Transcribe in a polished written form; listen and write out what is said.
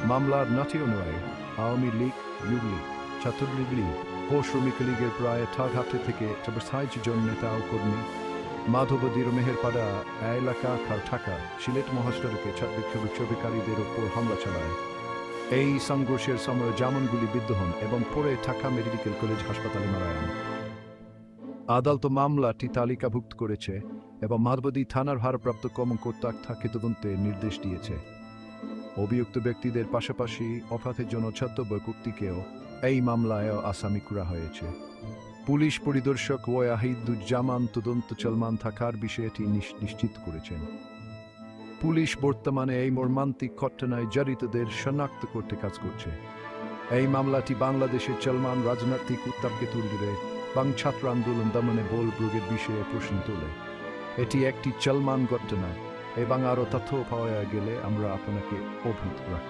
মামলার নাটিয়নয় আওয়ামী লীগ, যুবলীগ, ছাত্রলীগ লীগ ও শ্রমিক লীগের প্রায় 68 থেকে 60 জন নেতা ও কর্মী মাধবদীর মেহেরপাড়া এলাকা ঢাকা সিলেট মহাসড়কে বিক্ষোভকারীদের ওপর হামলা চালায়। এই সংঘর্ষের সময় জামানগুলি বিদ্ধ হন এবং পরে ঢাকা মেডিকেল কলেজ হাসপাতালে মারা যান। আদালত মামলাটি তালিকাভুক্ত করেছে এবং মাধবদী থানার ভারপ্রাপ্ত কর্মকর্তা তাকে তদন্তের নির্দেশ দিয়েছে। অভিযুক্ত ব্যক্তিদের পাশাপাশি অপরাধের জন্য 76 ব্যক্তিকেও এই মামলায় আসামি করা হয়েছে। পুলিশ পরিদর্শক ওয়াহিদুজ্জামান তদন্ত চলমান থাকার বিষয়টি নিশ্চিত করেছেন। পুলিশ বর্তমানে এই মর্মান্তিক ঘটনায় জড়িতদের শনাক্ত করতে কাজ করছে। এই মামলাটি বাংলাদেশের চলমান রাজনৈতিক উত্তাপকে তুলে এবং ছাত্র আন্দোলন দমনে বল প্রয়োগের বিষয়ে প্রশ্ন তোলে। এটি একটি চলমান ঘটনা এবং আরও তথ্য পাওয়া গেলে আমরা আপনাকে অবহিত রাখব।